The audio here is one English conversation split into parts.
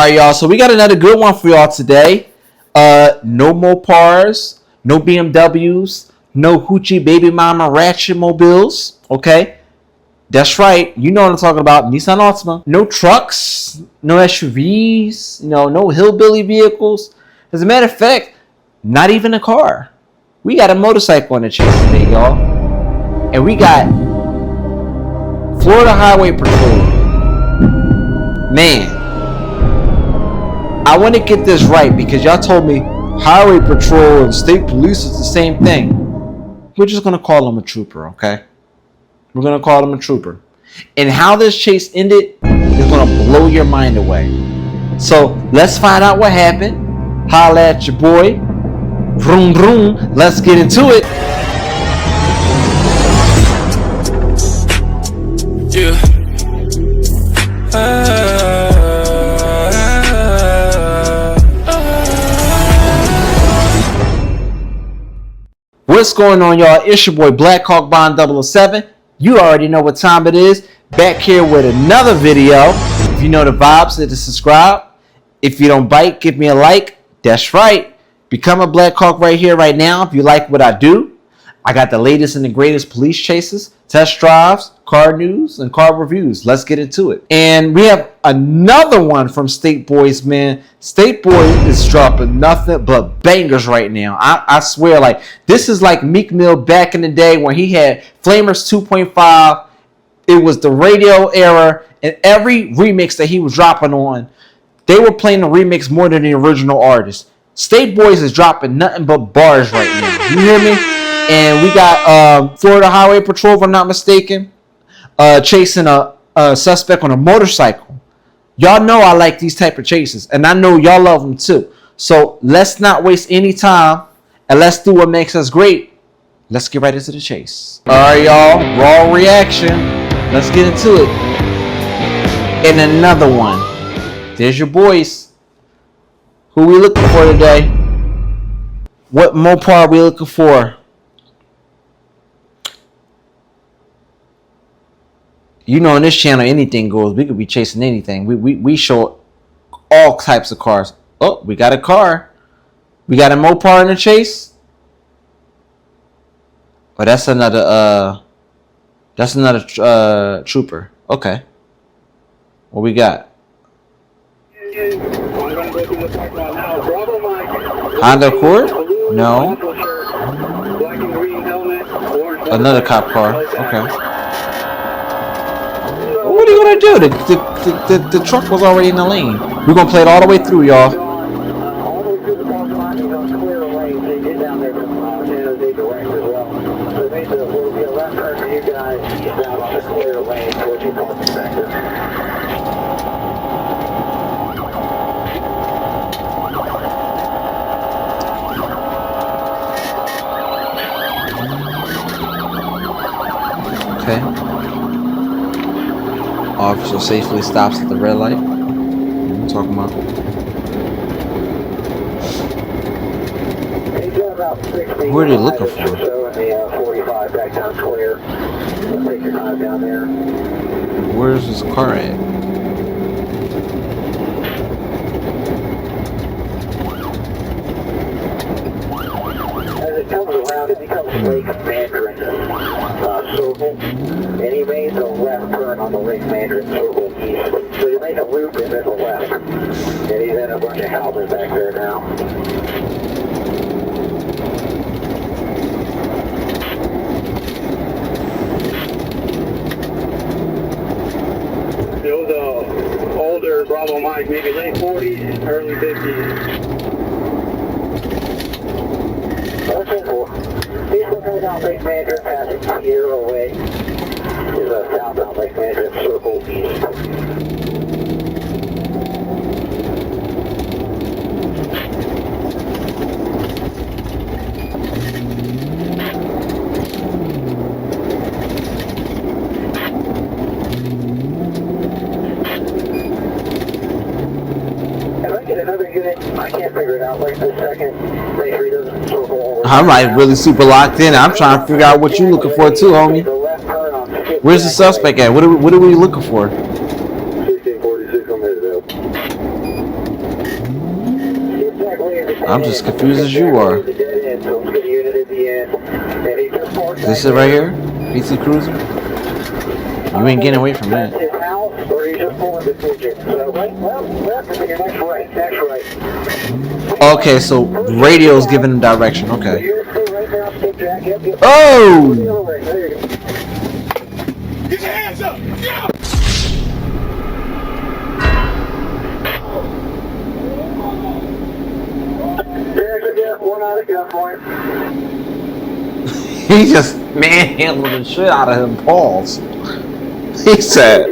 Alright, y'all, so we got another good one for y'all today. No Mopars, no BMWs, no Hoochie Baby Mama Ratchet Mobiles, okay? That's right, you know what I'm talking about, Nissan Altima. No trucks, no SUVs, no hillbilly vehicles. As a matter of fact, not even a car. We got a motorcycle on the chase today, y'all. And we got Florida Highway Patrol. Man, I want to get this right because y'all told me Highway Patrol and State Police is the same thing. We're just going to call them a trooper, okay? We're going to call them a trooper. And how this chase ended is going to blow your mind away. So let's find out what happened. Holla at your boy. Vroom, vroom. Let's get into it. Yeah. What's going on, y'all? It's your boy Blackhawk Bond 007. You already know what time it is. Back here with another video. If you know the vibes, hit the subscribe. If you don't bite, give me a like. That's right. Become a Blackhawk right here, right now. If you like what I do, I got the latest and the greatest police chases, test drives, car news, and car reviews. Let's get into it. And we have another one from State Boys, man. State Boys is dropping nothing but bangers right now. I swear, like, this is like Meek Mill back in the day when he had Flamers 2.5. It was the radio era, and every remix that he was dropping on, they were playing the remix more than the original artist. State Boys is dropping nothing but bars right now. You hear me? And we got Florida Highway Patrol, if I'm not mistaken, chasing a suspect on a motorcycle. Y'all know I like these type of chases, and I know y'all love them too. So let's not waste any time, and let's do what makes us great. Let's get right into the chase. All right, y'all, raw reaction. Let's get into it. And another one. There's your boys. Who we looking for today? What Mopar we looking for? You know, on this channel, anything goes. We could be chasing anything. We show all types of cars. Oh, we got a car. We got a Mopar in the chase. Oh, that's another trooper. Okay. What we got? Honda Accord? No. Another cop car. Okay. What are you gonna do? The truck was already in the lane. We're gonna play it all the way through, y'all. Okay. Officer safely stops at the red light. What are you talking about? Who are they looking for? Where's this car at? As it comes around, it becomes Lake Mandarin circle, and he made the left turn on the Lake Mandarin circle east. So you make a loop and then the left, and he's in a bunch of houses back there now. It was a older Bravo Mike, maybe late 40s, early 50s. He's looking out Lake Mandarin, passing here away. Is a southbound Lake Mandarin circle east. Another unit, I can't figure it out. Like the second, make sure he doesn't circle. I'm like really super locked in. I'm trying to figure out what you looking for too, homie. Where's the suspect at? What are we looking for? 1646 on Maysville. I'm just confused as you are. This is right here? BT Cruiser? You ain't getting away from that. Okay, so radio's giving him direction. Okay. Oh! Get your hands up! Yeah! He just manhandled the shit out of him. Pause. He said.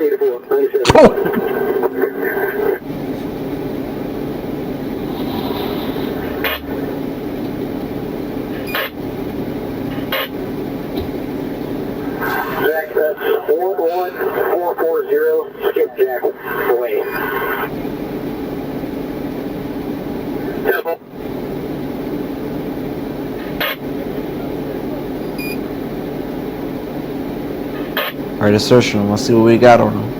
Jack, that's 41440, skip Jack away. Alright, assertion him. Let's see what we got on him.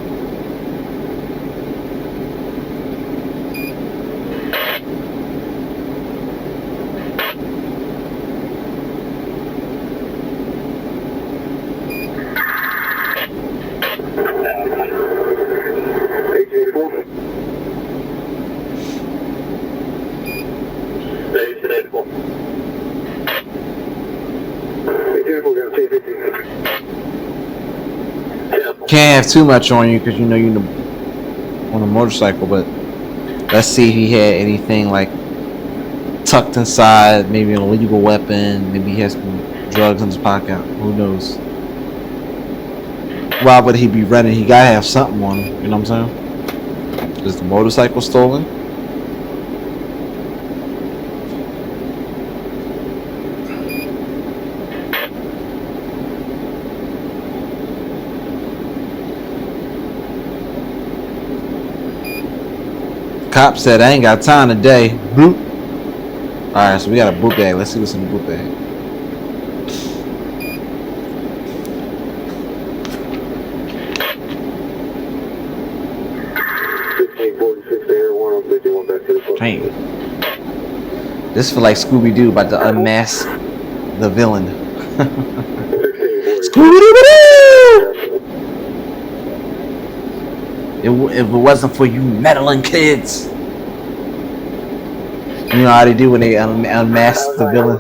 Can't have too much on you because you know you're on a motorcycle, but let's see if he had anything like tucked inside, maybe an illegal weapon, maybe he has some drugs in his pocket. Who knows? Why would he be running? He gotta have something on him, you know what I'm saying? Is the motorcycle stolen? Cop said, I ain't got time today. Boop. Alright, so we got a boot bag. Let's see what's in the boot bag. Damn. This feel like Scooby-Doo about to unmask the villain. Scooby-Doo! If it wasn't for you meddling kids. You know how they do when they unmask the villain.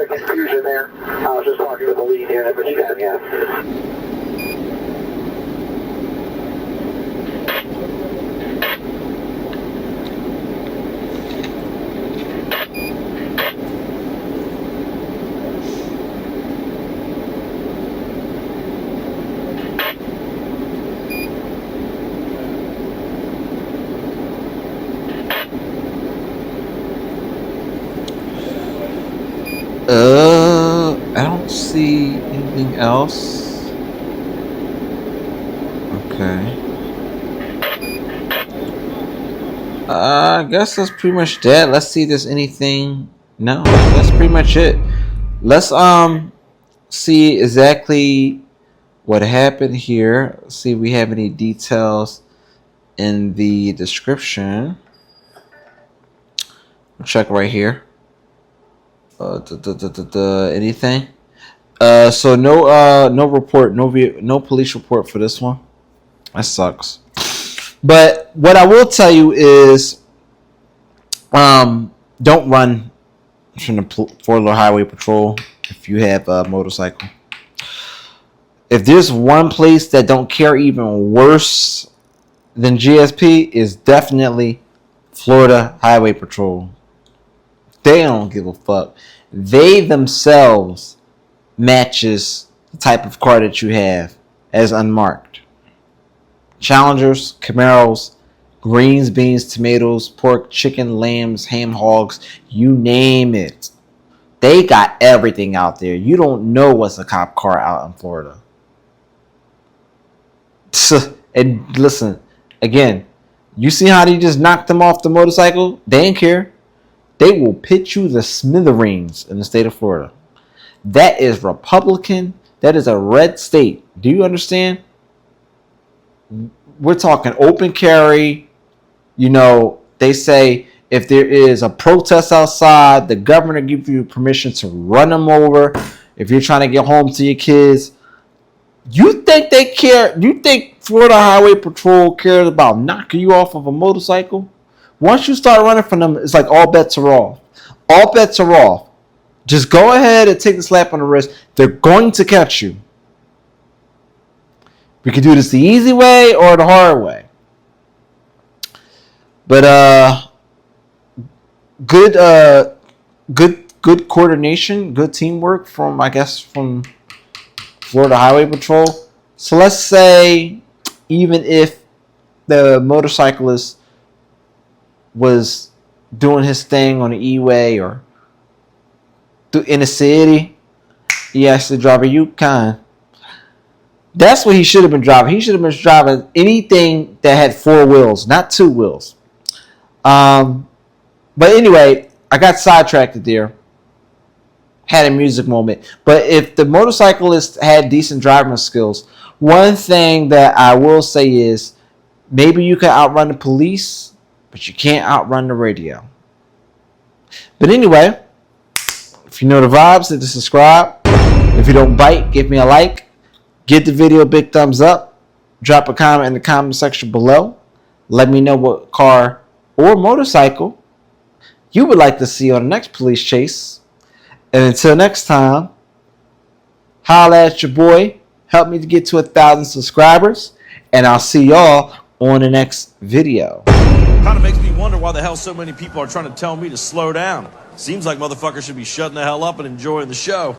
Confusion there. I was just talking with the lead here, but you got it. I don't see anything else. Okay. I guess that's pretty much that. Let's see if there's anything. No, that's pretty much it. Let's see exactly what happened here. See if we have any details in the description. Check right here. Anything? So no report, no police report for this one. That sucks. But what I will tell you is, don't run from the Florida Highway Patrol if you have a motorcycle. If there's one place that don't care even worse than GSP, is definitely Florida Highway Patrol. They don't give a fuck. They themselves matches the type of car that you have as unmarked. Challengers, Camaros, greens, beans, tomatoes, pork, chicken, lambs, ham, hogs, you name it. They got everything out there. You don't know what's a cop car out in Florida. And listen, again, you see how they just knocked them off the motorcycle? They ain't care. They will pit you the smithereens in the state of Florida. That is Republican. That is a red state. Do you understand? We're talking open carry. You know, they say If there is a protest outside, the governor gives you permission to run them over. If you're trying to get home to your kids, you think they care? You think Florida Highway Patrol cares about knocking you off of a motorcycle? Once you start running from them, it's like all bets are off. All bets are off. Just go ahead and take the slap on the wrist. They're going to catch you. We can do this the easy way or the hard way. But good coordination, good teamwork from, I guess, from Florida Highway Patrol. So let's say even if the motorcyclist was doing his thing on the E-way or in the city, he actually drive a Yukon. That's what he should have been driving. He should have been driving anything that had 4 wheels, not 2 wheels. But anyway, I got sidetracked there. Had a music moment. But if the motorcyclist had decent driving skills, one thing that I will say is maybe you can outrun the police, but you can't outrun the radio. But anyway, if you know the vibes, hit the subscribe. If you don't bite, give me a like. Give the video a big thumbs up. Drop a comment in the comment section below. Let me know what car or motorcycle you would like to see on the next police chase. And until next time, holla at your boy. Help me to get to 1,000 subscribers. And I'll see y'all on the next video. Kind of makes me wonder why the hell so many people are trying to tell me to slow down. Seems like motherfuckers should be shutting the hell up and enjoying the show.